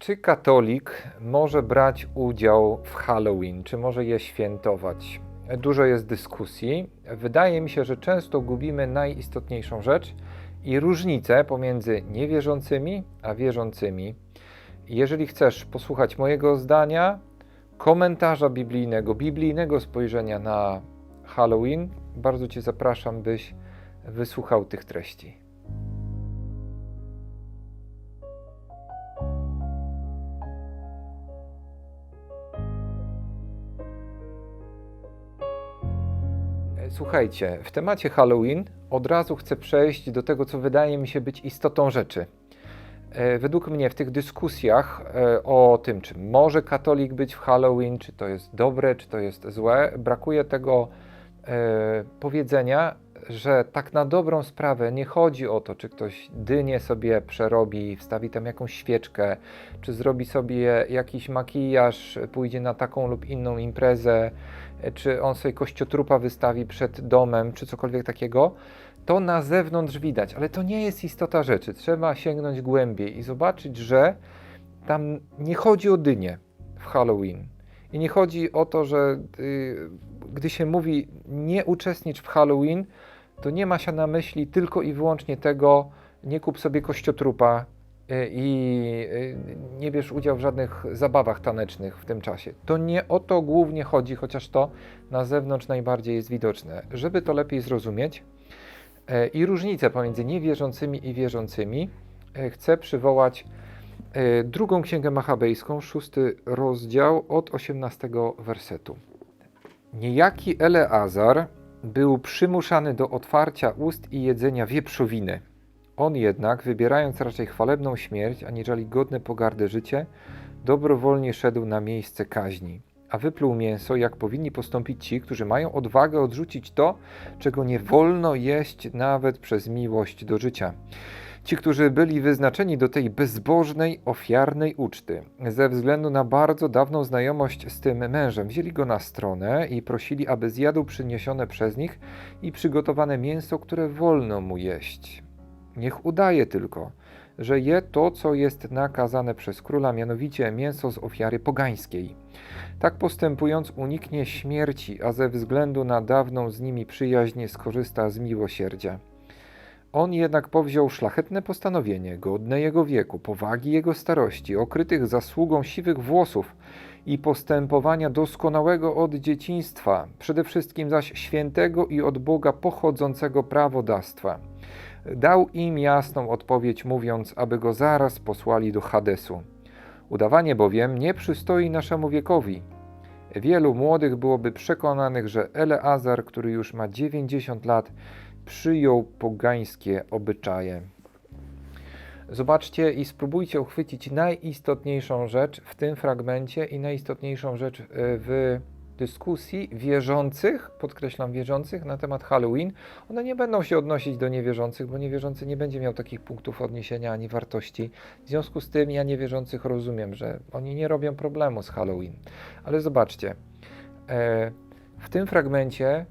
Czy katolik może brać udział w Halloween? Czy może je świętować? Dużo jest dyskusji. Wydaje mi się, że często gubimy najistotniejszą rzecz i różnicę pomiędzy niewierzącymi a wierzącymi. Jeżeli chcesz posłuchać mojego zdania, komentarza biblijnego spojrzenia na Halloween, bardzo Cię zapraszam, byś wysłuchał tych treści. Słuchajcie, w temacie Halloween od razu chcę przejść do tego, co wydaje mi się być istotą rzeczy. Według mnie w tych dyskusjach o tym, czy może katolik być w Halloween, czy to jest dobre, czy to jest złe, brakuje tego powiedzenia, że tak na dobrą sprawę nie chodzi o to, czy ktoś dynię sobie przerobi, wstawi tam jakąś świeczkę, czy zrobi sobie jakiś makijaż, pójdzie na taką lub inną imprezę, czy on sobie kościotrupa wystawi przed domem, czy cokolwiek takiego. To na zewnątrz widać, ale to nie jest istota rzeczy. Trzeba sięgnąć głębiej i zobaczyć, że tam nie chodzi o dynię w Halloween. I nie chodzi o to, że gdy się mówi nie uczestnicz w Halloween, to nie ma się na myśli tylko i wyłącznie tego, nie kup sobie kościotrupa i nie bierz udziału w żadnych zabawach tanecznych w tym czasie. To nie o to głównie chodzi, chociaż to na zewnątrz najbardziej jest widoczne. Żeby to lepiej zrozumieć i różnicę pomiędzy niewierzącymi i wierzącymi, chcę przywołać drugą Księgę Machabejską, 6 rozdział od 18 wersetu. Niejaki Eleazar był przymuszany do otwarcia ust i jedzenia wieprzowiny. On jednak, wybierając raczej chwalebną śmierć, aniżeli godne pogardy życie, dobrowolnie szedł na miejsce kaźni, a wypluł mięso, jak powinni postąpić ci, którzy mają odwagę odrzucić to, czego nie wolno jeść nawet przez miłość do życia. Ci, którzy byli wyznaczeni do tej bezbożnej, ofiarnej uczty, ze względu na bardzo dawną znajomość z tym mężem, wzięli go na stronę i prosili, aby zjadł przyniesione przez nich i przygotowane mięso, które wolno mu jeść. Niech udaje tylko, że je to, co jest nakazane przez króla, mianowicie mięso z ofiary pogańskiej. Tak postępując uniknie śmierci, a ze względu na dawną z nimi przyjaźń skorzysta z miłosierdzia. On jednak powziął szlachetne postanowienie, godne jego wieku, powagi jego starości, okrytych zasługą siwych włosów i postępowania doskonałego od dzieciństwa, przede wszystkim zaś świętego i od Boga pochodzącego prawodawstwa. Dał im jasną odpowiedź, mówiąc, aby go zaraz posłali do Hadesu. Udawanie bowiem nie przystoi naszemu wiekowi. Wielu młodych byłoby przekonanych, że Eleazar, który już ma 90 lat, przyjął pogańskie obyczaje. Zobaczcie i spróbujcie uchwycić najistotniejszą rzecz w tym fragmencie i najistotniejszą rzecz w dyskusji wierzących, podkreślam wierzących, na temat Halloween. One nie będą się odnosić do niewierzących, bo niewierzący nie będzie miał takich punktów odniesienia ani wartości. W związku z tym ja niewierzących rozumiem, że oni nie robią problemu z Halloween. Ale zobaczcie, w tym fragmencie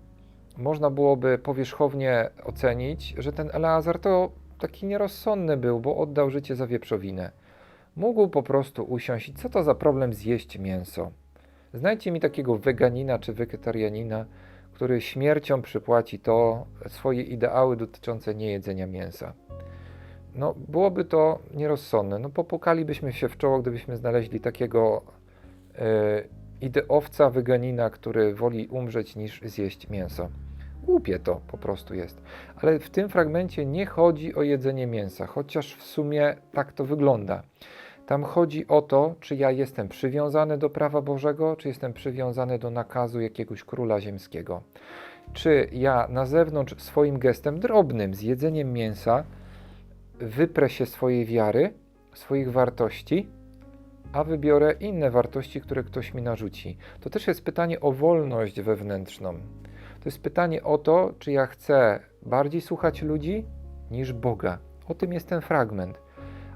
można byłoby powierzchownie ocenić, że ten Eleazar to taki nierozsądny był, bo oddał życie za wieprzowinę. Mógł po prostu usiąść i co to za problem zjeść mięso? Znajdźcie mi takiego weganina czy wegetarianina, który śmiercią przypłaci to swoje ideały dotyczące niejedzenia mięsa. No, byłoby to nierozsądne. No, popukalibyśmy się w czoło, gdybyśmy znaleźli takiego ideowca weganina, który woli umrzeć niż zjeść mięso. Głupie to po prostu jest. Ale w tym fragmencie nie chodzi o jedzenie mięsa, chociaż w sumie tak to wygląda. Tam chodzi o to, czy ja jestem przywiązany do prawa Bożego, czy jestem przywiązany do nakazu jakiegoś króla ziemskiego. Czy ja na zewnątrz swoim gestem drobnym, z jedzeniem mięsa, wyprę się swojej wiary, swoich wartości, a wybiorę inne wartości, które ktoś mi narzuci. To też jest pytanie o wolność wewnętrzną. To jest pytanie o to, czy ja chcę bardziej słuchać ludzi niż Boga. O tym jest ten fragment.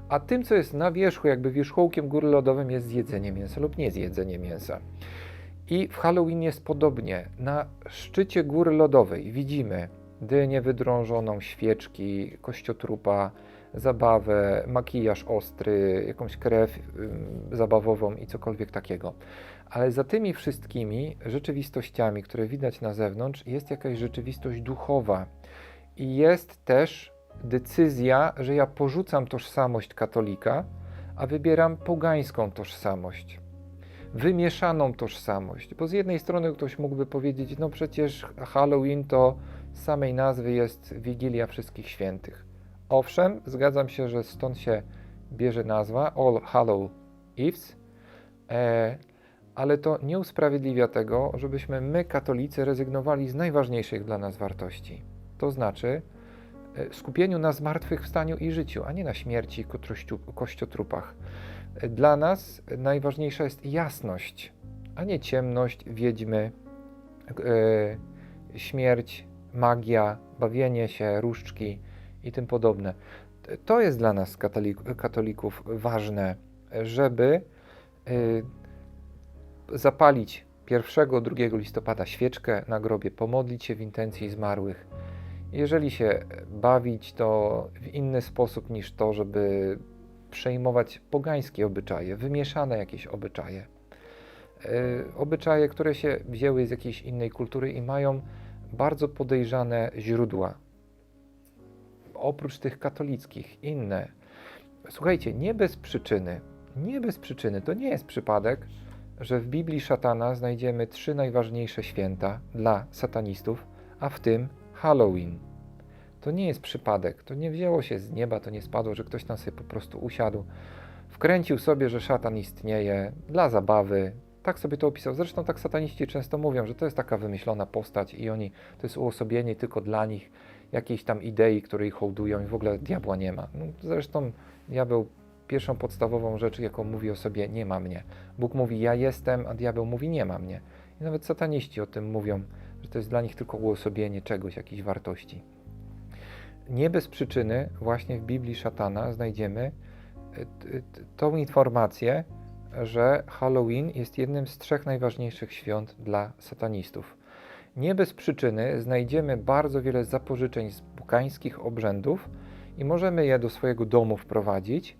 A tym, co jest na wierzchu, jakby wierzchołkiem góry lodowym, jest zjedzenie mięsa lub nie zjedzenie mięsa. I w Halloween jest podobnie. Na szczycie góry lodowej widzimy dynię wydrążoną, świeczki, kościotrupa, zabawę, makijaż ostry, jakąś krew zabawową i cokolwiek takiego. Ale za tymi wszystkimi rzeczywistościami, które widać na zewnątrz, jest jakaś rzeczywistość duchowa. I jest też decyzja, że ja porzucam tożsamość katolika, a wybieram pogańską tożsamość, wymieszaną tożsamość. Bo z jednej strony ktoś mógłby powiedzieć, no przecież Halloween to z samej nazwy jest Wigilia Wszystkich Świętych. Owszem, zgadzam się, że stąd się bierze nazwa All Hallow Eves, ale to nie usprawiedliwia tego, żebyśmy my, katolicy, rezygnowali z najważniejszych dla nas wartości. To znaczy skupieniu na zmartwychwstaniu i życiu, a nie na śmierci i kościotrupach. Dla nas najważniejsza jest jasność, a nie ciemność, wiedźmy, śmierć, magia, bawienie się, różdżki i tym podobne. To jest dla nas, katolików, ważne, żeby zapalić 1-2 listopada świeczkę na grobie, pomodlić się w intencji zmarłych. Jeżeli się bawić, to w inny sposób niż to, żeby przejmować pogańskie obyczaje, wymieszane jakieś obyczaje. Obyczaje, które się wzięły z jakiejś innej kultury i mają bardzo podejrzane źródła. Oprócz tych katolickich, inne. Słuchajcie, nie bez przyczyny, to nie jest przypadek, że w Biblii szatana znajdziemy 3 najważniejsze święta dla satanistów, a w tym Halloween. To nie jest przypadek, to nie wzięło się z nieba, to nie spadło, że ktoś tam sobie po prostu usiadł, wkręcił sobie, że szatan istnieje dla zabawy, tak sobie to opisał. Zresztą tak sataniści często mówią, że to jest taka wymyślona postać i oni, to jest uosobienie tylko dla nich jakiejś tam idei, której hołdują i w ogóle diabła nie ma. No, zresztą diabeł pierwszą podstawową rzecz, jaką mówi o sobie, nie ma mnie. Bóg mówi, ja jestem, a diabeł mówi, nie ma mnie. I nawet sataniści o tym mówią, że to jest dla nich tylko uosobienie czegoś, jakiejś wartości. Nie bez przyczyny właśnie w Biblii szatana znajdziemy tą informację, że Halloween jest jednym z 3 najważniejszych świąt dla satanistów. Nie bez przyczyny znajdziemy bardzo wiele zapożyczeń z pogańskich obrzędów i możemy je do swojego domu wprowadzić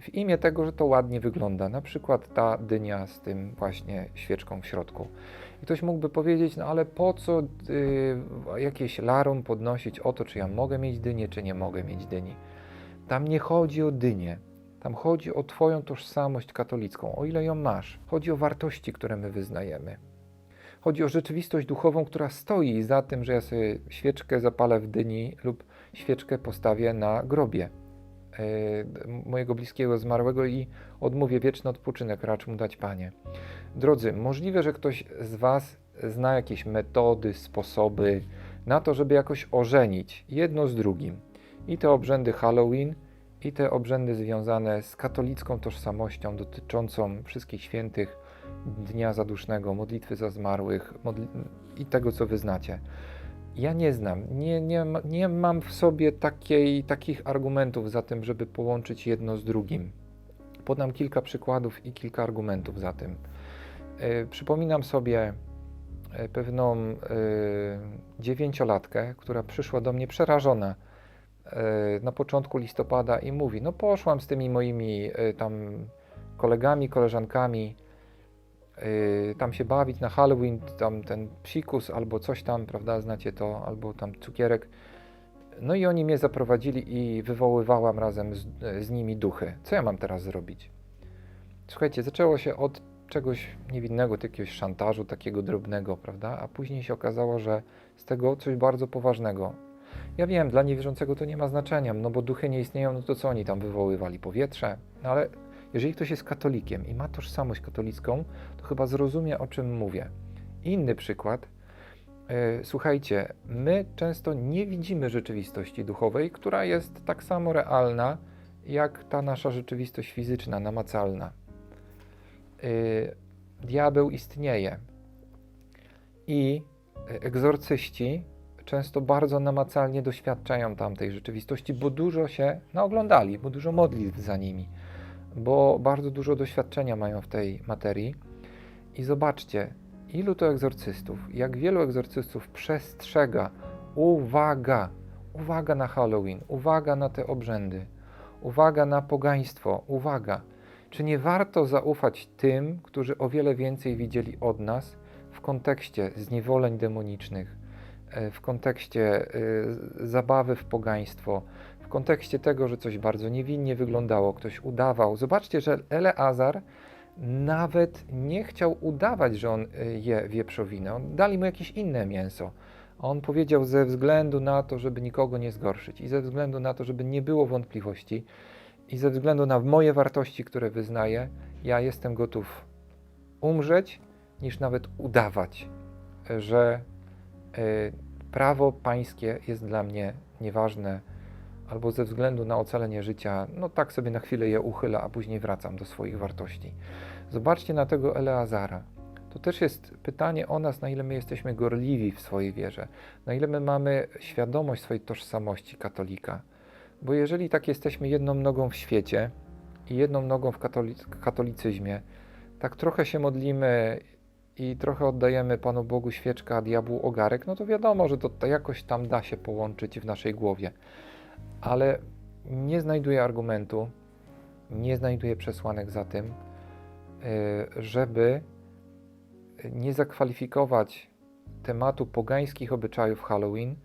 w imię tego, że to ładnie wygląda. Na przykład ta dynia z tym właśnie świeczką w środku. I ktoś mógłby powiedzieć, no ale po co jakieś larum podnosić o to, czy ja mogę mieć dynię, czy nie mogę mieć dyni. Tam nie chodzi o dynię. Tam chodzi o Twoją tożsamość katolicką, o ile ją masz. Chodzi o wartości, które my wyznajemy. Chodzi o rzeczywistość duchową, która stoi za tym, że ja sobie świeczkę zapalę w dyni lub świeczkę postawię na grobie mojego bliskiego zmarłego i odmówię wieczny odpoczynek, racz mu dać, Panie. Drodzy, możliwe, że ktoś z Was zna jakieś metody, sposoby na to, żeby jakoś ożenić jedno z drugim. I te obrzędy Halloween, i te obrzędy związane z katolicką tożsamością dotyczącą wszystkich świętych, Dnia Zadusznego, modlitwy za zmarłych i tego, co wyznacie. Ja nie znam, nie mam w sobie takich argumentów za tym, żeby połączyć jedno z drugim. Podam kilka przykładów i kilka argumentów za tym. Przypominam sobie pewną 9-latkę, która przyszła do mnie przerażona na początku listopada i mówi, no poszłam z tymi moimi tam kolegami, koleżankami tam się bawić na Halloween, tam ten psikus albo coś tam, prawda, znacie to, albo tam cukierek. No i oni mnie zaprowadzili i wywoływałam razem z nimi duchy. Co ja mam teraz zrobić? Słuchajcie, zaczęło się od czegoś niewinnego, jakiegoś szantażu takiego drobnego, prawda, a później się okazało, że z tego coś bardzo poważnego. Ja wiem, dla niewierzącego to nie ma znaczenia, no bo duchy nie istnieją, no to co oni tam wywoływali? Powietrze? No ale jeżeli ktoś jest katolikiem i ma tożsamość katolicką, to chyba zrozumie, o czym mówię. Inny przykład. Słuchajcie, my często nie widzimy rzeczywistości duchowej, która jest tak samo realna, jak ta nasza rzeczywistość fizyczna, namacalna. Diabeł istnieje i egzorcyści często bardzo namacalnie doświadczają tamtej rzeczywistości, bo dużo się naoglądali, bo dużo modlitw za nimi, bo bardzo dużo doświadczenia mają w tej materii. I zobaczcie, ilu to egzorcystów, jak wielu egzorcystów przestrzega, uwaga na Halloween, uwaga na te obrzędy, Uwaga na pogaństwo, uwaga. Czy nie warto zaufać tym, którzy o wiele więcej widzieli od nas w kontekście zniewoleń demonicznych, w kontekście zabawy w pogaństwo, w kontekście tego, że coś bardzo niewinnie wyglądało, ktoś udawał. Zobaczcie, że Eleazar nawet nie chciał udawać, że on je wieprzowinę. Dali mu jakieś inne mięso. On powiedział, ze względu na to, żeby nikogo nie zgorszyć i ze względu na to, żeby nie było wątpliwości i ze względu na moje wartości, które wyznaję, ja jestem gotów umrzeć, niż nawet udawać, że prawo pańskie jest dla mnie nieważne, albo ze względu na ocalenie życia, no tak sobie na chwilę je uchylę, a później wracam do swoich wartości. Zobaczcie na tego Eleazara. To też jest pytanie o nas, na ile my jesteśmy gorliwi w swojej wierze, na ile my mamy świadomość swojej tożsamości katolika. Bo jeżeli tak jesteśmy jedną nogą w świecie i jedną nogą w katolicyzmie, tak trochę się modlimy i trochę oddajemy Panu Bogu świeczkę, a diabłu ogarek, no to wiadomo, że to jakoś tam da się połączyć w naszej głowie. Ale nie znajduję argumentu, nie znajduję przesłanek za tym, żeby nie zakwalifikować tematu pogańskich obyczajów Halloween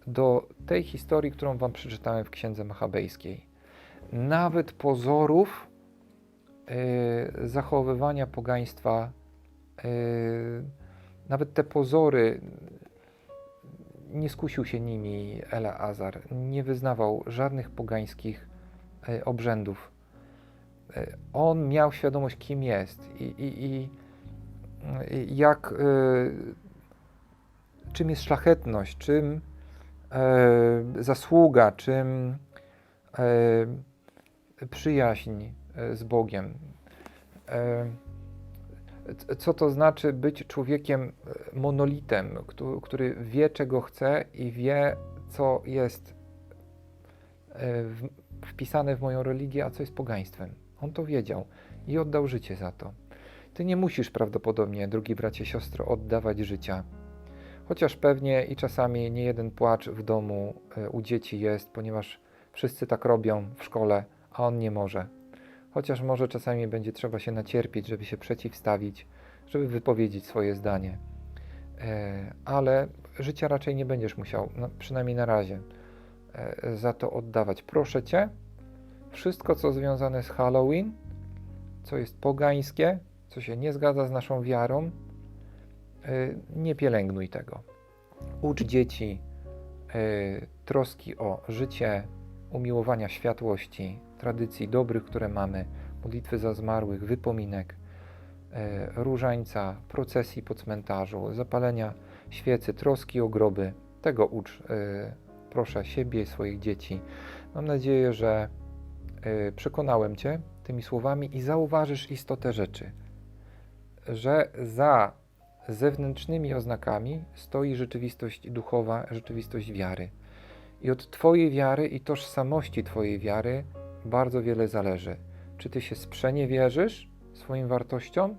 do tej historii, którą wam przeczytałem w Księdze Machabejskiej. Nawet pozorów zachowywania pogaństwa, nawet te pozory, nie skusił się nimi Eleazar, nie wyznawał żadnych pogańskich obrzędów. On miał świadomość, kim jest i jak, czym jest szlachetność, czym zasługa, czym przyjaźń z Bogiem. Co to znaczy być człowiekiem monolitem, który wie, czego chce i wie, co jest wpisane w moją religię, a co jest pogaństwem. On to wiedział i oddał życie za to. Ty nie musisz prawdopodobnie, drogi bracie, siostro, oddawać życia. Chociaż pewnie i czasami nie jeden płacz w domu u dzieci jest, ponieważ wszyscy tak robią w szkole, a on nie może. Chociaż może czasami będzie trzeba się nacierpieć, żeby się przeciwstawić, żeby wypowiedzieć swoje zdanie. Ale życia raczej nie będziesz musiał, no, przynajmniej na razie, za to oddawać. Proszę Cię, wszystko co związane z Halloween, co jest pogańskie, co się nie zgadza z naszą wiarą, nie pielęgnuj tego. Ucz dzieci troski o życie, umiłowania światłości, tradycji dobrych, które mamy, modlitwy za zmarłych, wypominek, różańca, procesji po cmentarzu, zapalenia świecy, troski o groby. Tego ucz, proszę, siebie i swoich dzieci. Mam nadzieję, że przekonałem Cię tymi słowami i zauważysz istotę rzeczy, że za zewnętrznymi oznakami stoi rzeczywistość duchowa, rzeczywistość wiary. I od Twojej wiary i tożsamości Twojej wiary bardzo wiele zależy. Czy Ty się sprzeniewierzysz swoim wartościom,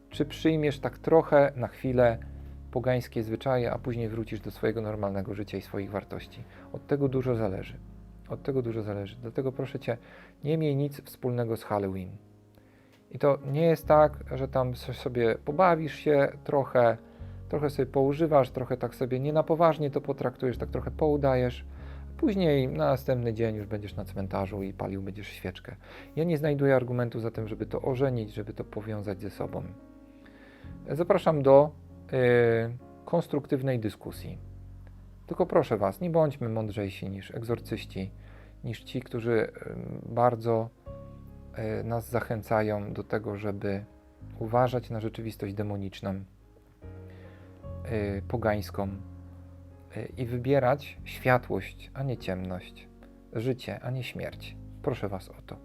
czy przyjmiesz tak trochę na chwilę pogańskie zwyczaje, a później wrócisz do swojego normalnego życia i swoich wartości. Od tego dużo zależy. Od tego dużo zależy. Dlatego proszę Cię, nie miej nic wspólnego z Halloween. I to nie jest tak, że tam sobie pobawisz się trochę sobie poużywasz, trochę tak sobie nie na poważnie to potraktujesz, tak trochę poudajesz. Później na następny dzień już będziesz na cmentarzu i palił będziesz świeczkę. Ja nie znajduję argumentu za tym, żeby to ożenić, żeby to powiązać ze sobą. Zapraszam do konstruktywnej dyskusji. Tylko proszę Was, nie bądźmy mądrzejsi niż egzorcyści, niż ci, którzy bardzo nas zachęcają do tego, żeby uważać na rzeczywistość demoniczną, pogańską i wybierać światłość, a nie ciemność, życie, a nie śmierć. Proszę Was o to.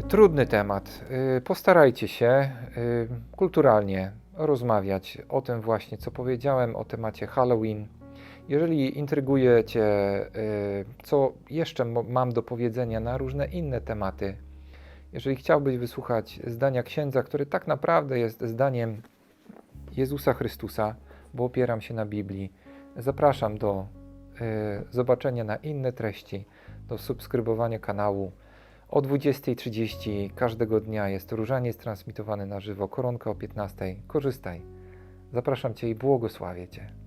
Trudny temat. Postarajcie się kulturalnie rozmawiać o tym właśnie, co powiedziałem, o temacie Halloween. Jeżeli intryguje Cię, co jeszcze mam do powiedzenia na różne inne tematy, jeżeli chciałbyś wysłuchać zdania księdza, który tak naprawdę jest zdaniem Jezusa Chrystusa, bo opieram się na Biblii. Zapraszam do zobaczenia na inne treści, do subskrybowania kanału. O 20:30 każdego dnia jest różaniec transmitowany na żywo, koronka o 15:00. Korzystaj. Zapraszam Cię i błogosławię Cię.